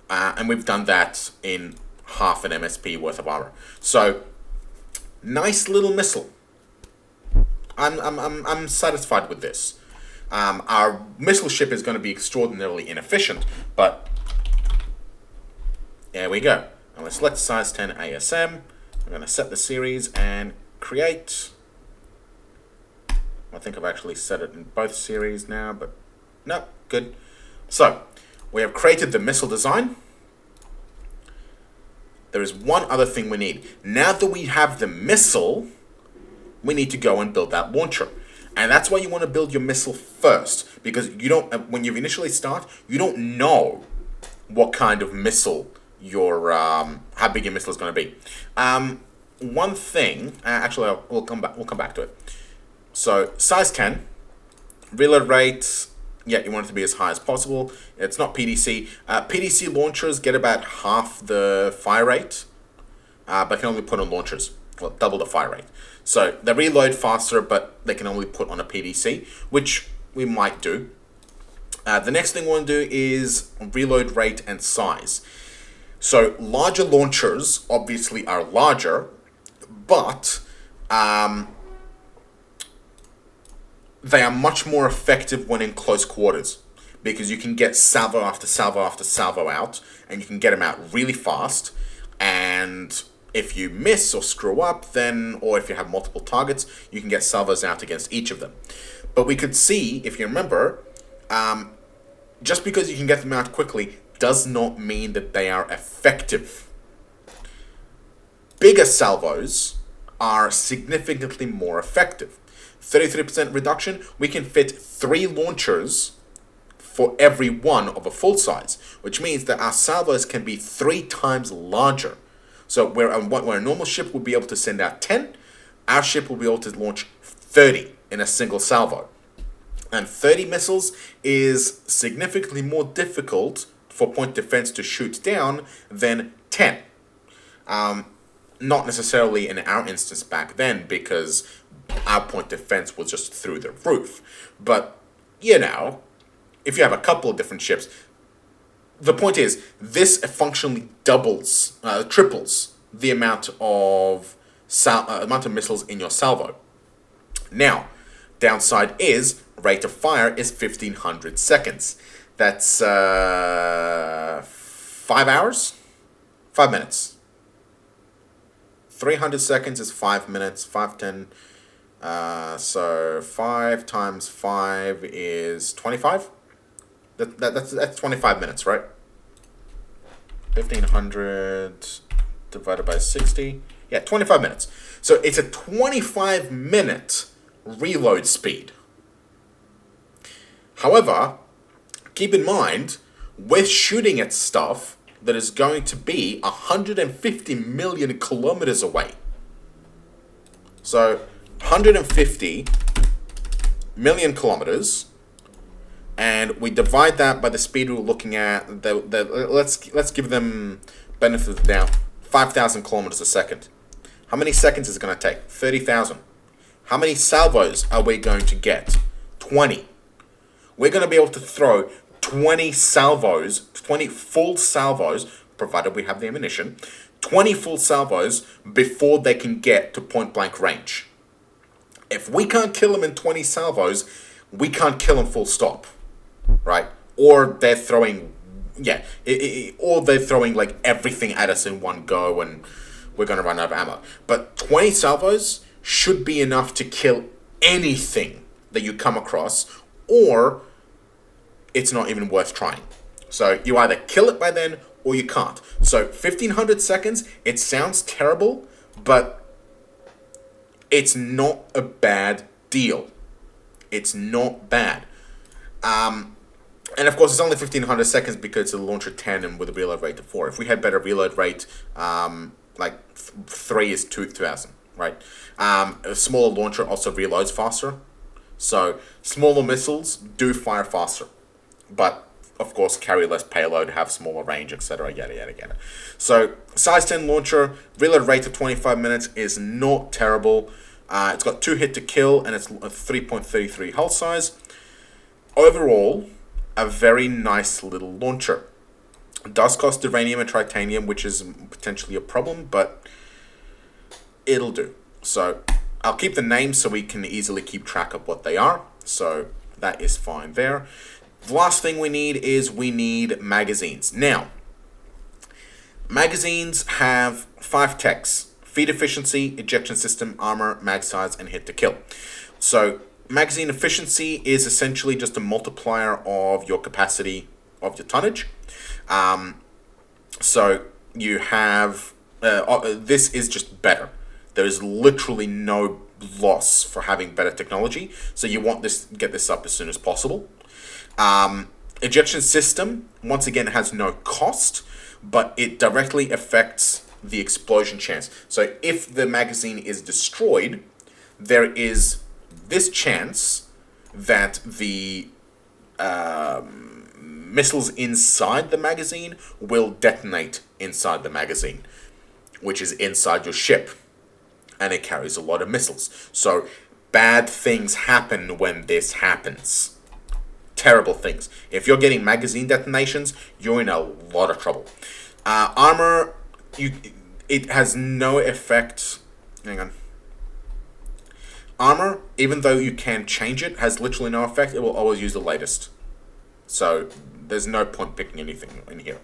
And we've done that in half an MSP worth of armor. So, nice little missile. I'm satisfied with this. Our missile ship is going to be extraordinarily inefficient, but there we go. Now let's select size 10 ASM. I'm going to set the series and create. I think I've actually set it in both series now, but no, good. So, we have created the missile design. There is one other thing we need. Now that we have the missile, we need to go and build that launcher. And that's why you want to build your missile first, because you don't, when you initially start, you don't know what kind of missile how big your missile is going to be. One thing, actually, we'll come back to it. So, size 10, reload rate, yeah, you want it to be as high as possible. It's not PDC. PDC launchers get about half the fire rate, but can only put on launchers, well, double the fire rate. So, they reload faster, but they can only put on a PDC, which we might do. The next thing we want to do is reload rate and size. So, larger launchers obviously are larger, but They are much more effective when in close quarters, because you can get salvo after salvo after salvo out, and you can get them out really fast. And if you miss or screw up, then, or if you have multiple targets, you can get salvos out against each of them. But we could see, if you remember, just because you can get them out quickly does not mean that they are effective. Bigger salvos are significantly more effective. 33% reduction, we can fit 3 launchers for every one of a full size, which means that our salvos can be 3 times larger. So where a normal ship would be able to send out 10, our ship will be able to launch 30 in a single salvo. And 30 missiles is significantly more difficult for point defense to shoot down than 10. Not necessarily in our instance back then, because our point defense was just through the roof. But, you know, if you have a couple of different ships, the point is, this functionally triples the amount of missiles in your salvo. Now, downside is, rate of fire is 1500 seconds. That's 5 hours? 5 minutes. 300 seconds is 5 minutes, 510. So 5 times 5 is 25? That's 25 minutes, right? 1500 divided by 60. Yeah, 25 minutes. So it's a 25-minute reload speed. However, keep in mind, we're shooting at stuff that is going to be 150 million kilometers away. So 150 million kilometers, and we divide that by the speed we're looking at. Let's give them benefit of the doubt. 5,000 kilometers a second. How many seconds is it going to take? 30,000. How many salvos are we going to get? 20. We're going to be able to throw 20 salvos, 20 full salvos, provided we have the ammunition, 20 full salvos before they can get to point blank range. If we can't kill them in 20 salvos, we can't kill them full stop, right? Or they're throwing, or they're throwing like everything at us in one go, and we're going to run out of ammo. But 20 salvos should be enough to kill anything that you come across, or it's not even worth trying. So you either kill it by then, or you can't. So 1500 seconds, it sounds terrible, but it's not a bad deal. It's not bad. And of course, it's only 1500 seconds because it's a launcher 10 and with a reload rate of 4. If we had better reload rate, like 3 is 2000, right? A smaller launcher also reloads faster. So smaller missiles do fire faster, but of course carry less payload, have smaller range, etc. Yada yada yada. So size 10 launcher, reload rate of 25 minutes is not terrible. It's got 2 hit to kill, and it's a 3.33 hull size. Overall, a very nice little launcher. It does cost uranium and titanium, which is potentially a problem, but it'll do. So I'll keep the names so we can easily keep track of what they are. So that is fine there. The last thing we need magazines. Now, magazines have 5 techs: feed efficiency, ejection system, armor, mag size, and hit to kill. So magazine efficiency is essentially just a multiplier of your capacity of your tonnage. So you have, this is just better. There is literally no loss for having better technology. So you want this, get this up as soon as possible. Ejection system, once again, has no cost, but it directly affects the explosion chance. So if the magazine is destroyed, there is this chance that the missiles inside the magazine will detonate inside the magazine, which is inside your ship, and it carries a lot of missiles. So bad things happen when this happens. Terrible things. If you're getting magazine detonations, you're in a lot of trouble. Armor, it has no effect. Hang on. Armor, even though you can change it, has literally no effect. It will always use the latest. So there's no point picking anything in here.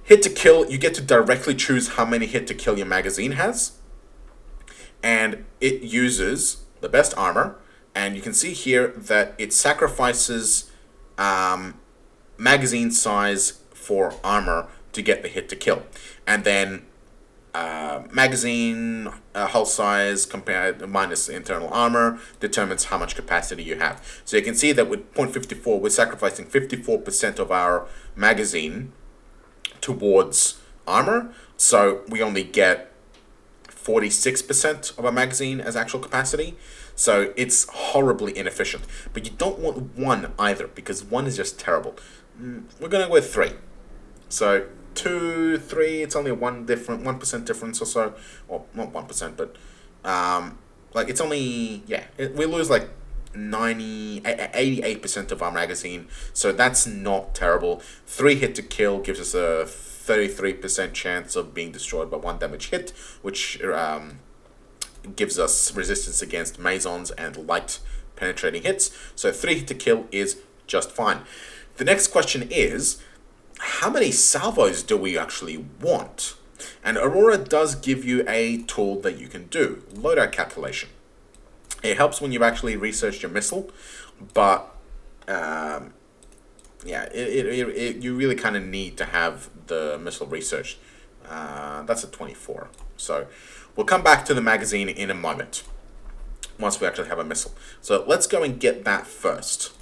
Hit to kill, you get to directly choose how many hit to kill your magazine has. And it uses the best armor. And you can see here that it sacrifices magazine size for armor to get the hit to kill. And then magazine hull size compared minus internal armor determines how much capacity you have. So you can see that with .54, we're sacrificing 54% of our magazine towards armor. So we only get 46% of our magazine as actual capacity. So it's horribly inefficient. But you don't want 1 either, because 1 is just terrible. We're going to go with 3. So 2, 3, it's only a 1% difference or so. Well, not 1%, but like it's only, yeah, we lose like 88% of our magazine. So that's not terrible. 3 hit to kill gives us a 33% chance of being destroyed by 1 damage hit, which gives us resistance against Masons and light penetrating hits. So 3 hit to kill is just fine. The next question is, how many salvos do we actually want? And Aurora does give you a tool that you can do, loadout calculation. It helps when you've actually researched your missile, but yeah, you really kind of need to have the missile researched. That's a 24. So we'll come back to the magazine in a moment, once we actually have a missile. So let's go and get that first.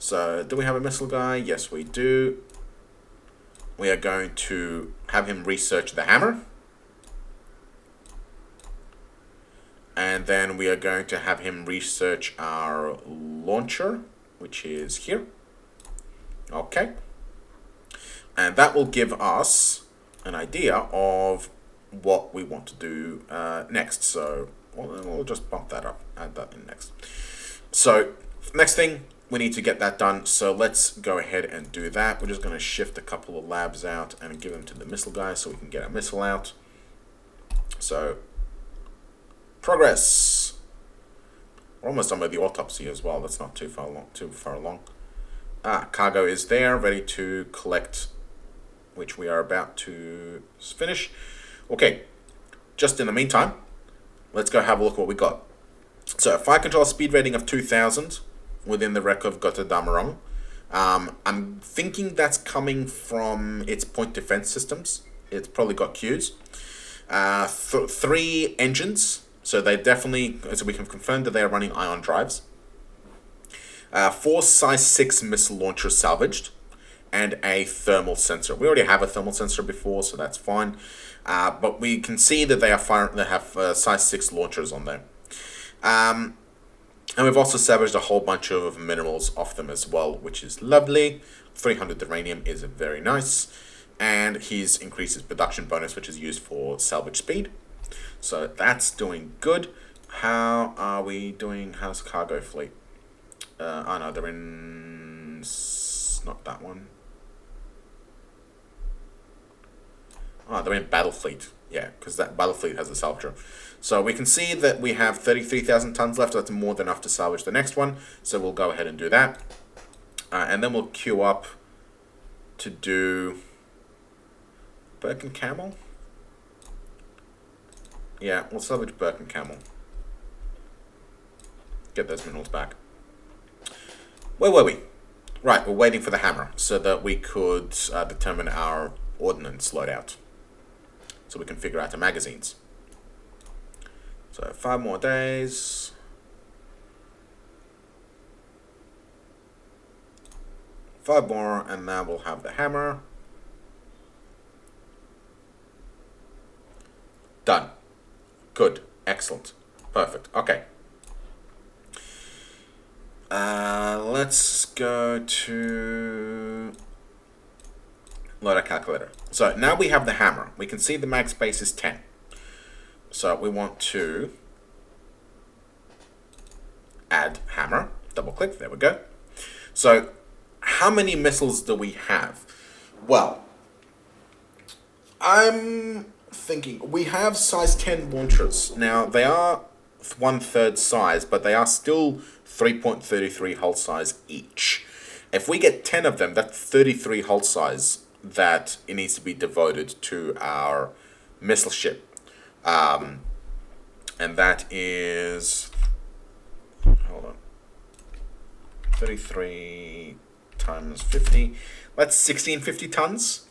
So do we have a missile guy? Yes, we do. We are going to have him research the hammer. And then we are going to have him research our launcher, which is here. Okay. And that will give us an idea of what we want to do next. So we'll just bump that up, add that in next. So next thing, we need to get that done. So let's go ahead and do that. We're just going to shift a couple of labs out and give them to the missile guy so we can get our missile out. So progress. We're almost done with the autopsy as well. That's not too far along. Cargo is there, ready to collect, which we are about to finish. Okay, just in the meantime, let's go have a look at what we got. So a fire control speed rating of 2000 within the wreck of Gotterdammerung. I'm thinking that's coming from its point defense systems. It's probably got Qs. 3 engines, so they definitely, so we can confirm that they are running ion drives. 4 size 6 missile launchers salvaged, and a thermal sensor. We already have a thermal sensor before, so that's fine. But we can see that they have size 6 launchers on there. And we've also salvaged a whole bunch of minerals off them as well, which is lovely. 300 uranium is very nice. And he's increased his production bonus, which is used for salvage speed. So that's doing good. How are we doing? How's cargo fleet? Oh no, they're in... not that one. Oh, they're in battle fleet. Yeah, because that battle fleet has a salvager. So we can see that we have 33,000 tons left. That's more than enough to salvage the next one. So we'll go ahead and do that. And then we'll queue up to do Burke and Camel. Yeah, we'll salvage Burke and Camel. Get those minerals back. Where were we? Right, we're waiting for the hammer so that we could determine our ordnance loadout. So we can figure out the magazines. So 5 more days. Five more, and now we'll have the hammer. Done. Good. Excellent. Perfect. Okay. Let's go to loadout calculator. So now we have the hammer. We can see the mag space is 10. So we want to add hammer. Double click. There we go. So how many missiles do we have? Well, I'm thinking we have size 10 launchers. Now they are 1/3 size, but they are still 3.33 hull size each. If we get 10 of them, that's 33 hull size that it needs to be devoted to our missile ship. And that is, hold on, 33 times 50, that's 1650 tons.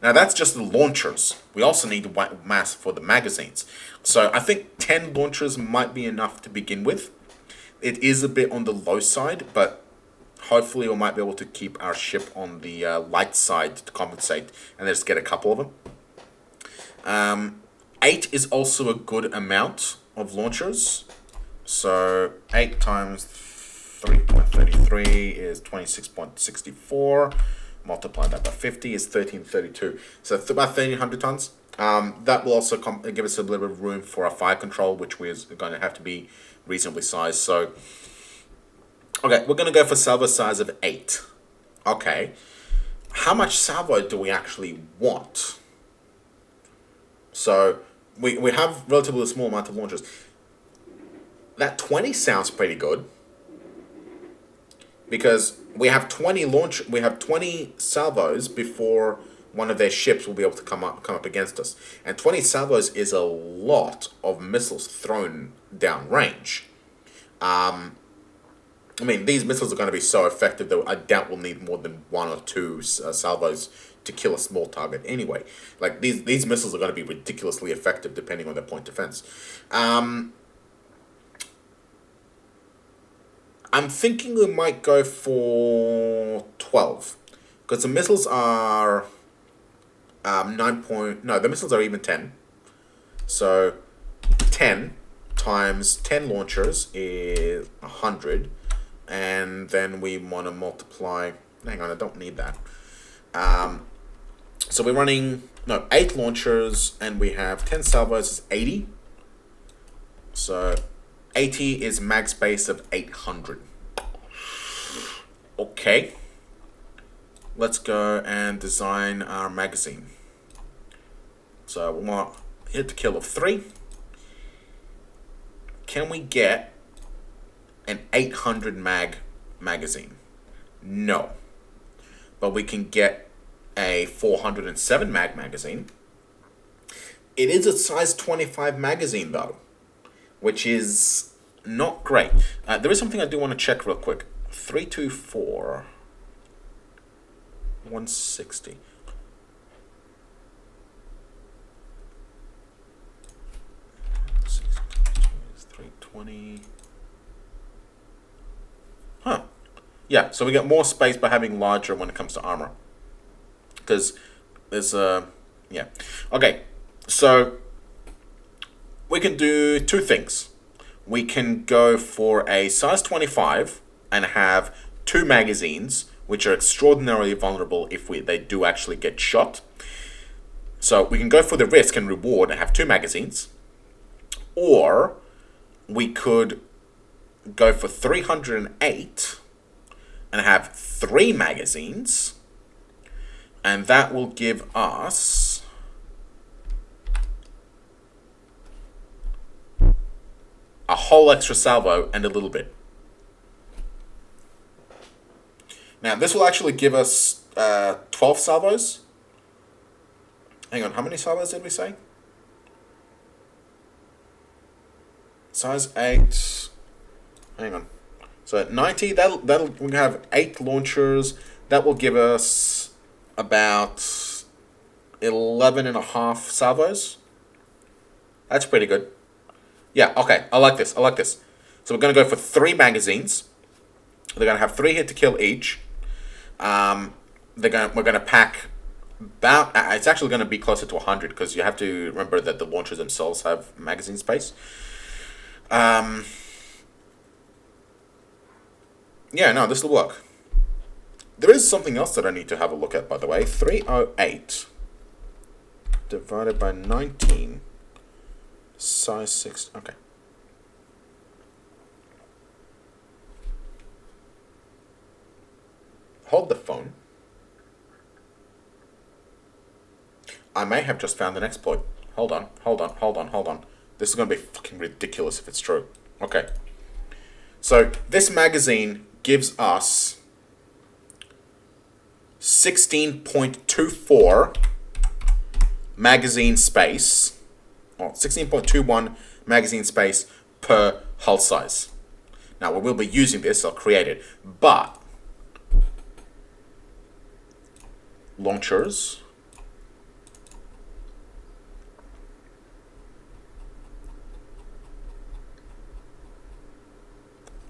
Now that's just the launchers. We also need mass for the magazines. So I think 10 launchers might be enough to begin with. It is a bit on the low side, but hopefully we might be able to keep our ship on the light side to compensate and just get a couple of them. 8 is also a good amount of launchers. So 8 times 3.33 is 26.64. Multiply that by 50 is 1332. So it's about 1300 tons. That will also give us a little bit of room for our fire control, which we're going to have to be reasonably sized. So, okay, we're going to go for salvo size of 8. Okay. How much salvo do we actually want? So, we have relatively small amount of launchers. That 20 sounds pretty good. Because we have 20 salvos before one of their ships will be able to come up against us. And 20 salvos is a lot of missiles thrown down range. I mean, these missiles are going to be so effective that I doubt we'll need more than 1 or 2 salvos to kill a small target anyway. Like, these missiles are going to be ridiculously effective depending on their point defense. I'm thinking we might go for 12. Because the missiles are the missiles are even 10. So 10 times 10 launchers is 100. And then we want to multiply... Hang on, I don't need that. So we're running... 8 launchers, and we have 10 salvos is 80. So 80 is mag space of 800. Okay. Let's go and design our magazine. So we want hit to kill of 3. Can we get an 800 magazine? No. But we can get a 407 magazine. It is a size 25 magazine though, which is not great. There is something I do want to check real quick. 324 160. Is 320. Huh. Yeah, so we get more space by having larger when it comes to armor. Because there's yeah. Okay, so we can do 2 things. We can go for a size 25 and have 2 magazines, which are extraordinarily vulnerable if they do actually get shot. So we can go for the risk and reward and have 2 magazines. Or we could go for 308 and have 3 magazines. And that will give us a whole extra salvo and a little bit. Now, this will actually give us 12 salvos. Hang on, how many salvos did we say? Size 8. Hang on. So at 90, that'll we have 8 launchers. That will give us about 11 and a half salvos. That's pretty good. Yeah, okay, I like this. So we're going to go for 3 magazines. They're going to have 3 hit to kill each. We're going to pack about... it's actually going to be closer to 100 because you have to remember that the launchers themselves have magazine space. Yeah, no, this will work. There is something else that I need to have a look at, by the way. 308 divided by 19, size 6. Okay. Hold the phone. I may have just found an exploit. Hold on. This is going to be fucking ridiculous if it's true. Okay. So this magazine gives us 16.24 magazine space, or 16.21 magazine space per hull size. Now we will be using this, I'll create it, but launchers,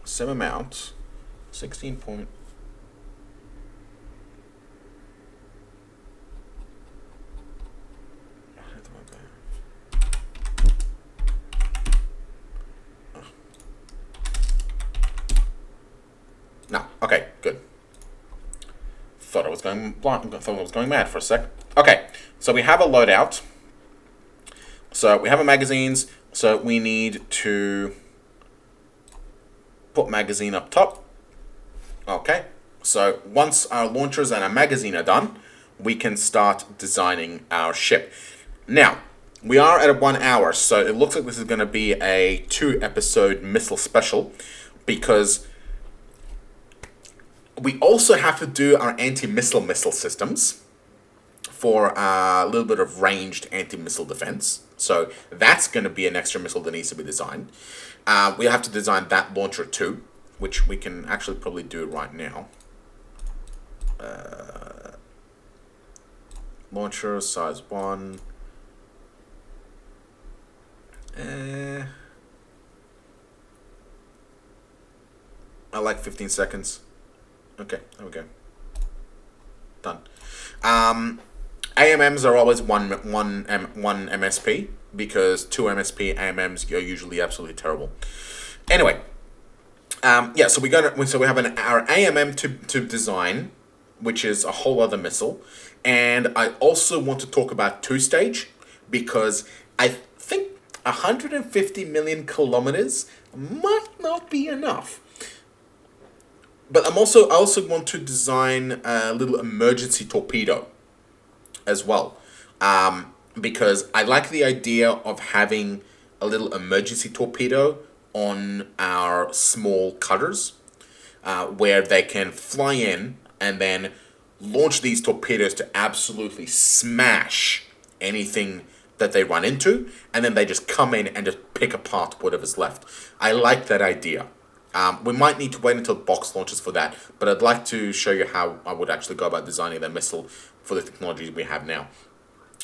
same amount, 16 point. No, okay, good. Thought I was going blind. Thought I was going mad for a sec. Okay, so we have a loadout. So we have a magazines. So we need to put magazine up top. Okay, so once our launchers and our magazine are done, we can start designing our ship. Now, we are at 1 hour, so it looks like this is going to be a 2-episode missile special, because we also have to do our anti-missile systems for a little bit of ranged anti-missile defense. So that's going to be an extra missile that needs to be designed. We have to design that launcher too, which we can actually probably do right now. Launcher size 1. I like 15 seconds. Okay, there we go. Done. AMMs are always one MSP, because 2 MSP AMMs are usually absolutely terrible. Anyway, yeah. So we have our AMM to design, which is a whole other missile, and I also want to talk about 2-stage, because I think 150 million kilometers might not be enough. But I also want to design a little emergency torpedo as well, because I like the idea of having a little emergency torpedo on our small cutters, where they can fly in and then launch these torpedoes to absolutely smash anything that they run into, and then they just come in and just pick apart whatever's left. I like that idea. We might need to wait until box launches for that, but I'd like to show you how I would actually go about designing the missile for the technology we have now.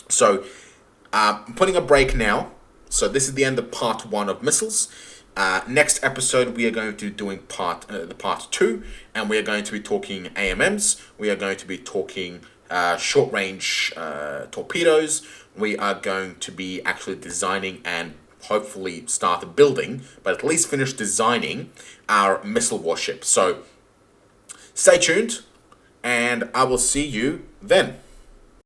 So, I'm putting a break now. So this is the end of part 1 of missiles. Next episode, we are going to be doing part 2, and we are going to be talking AMMs. We are going to be talking short-range torpedoes. We are going to be actually designing and hopefully start building, but at least finish designing our missile warship. So stay tuned, and I will see you then.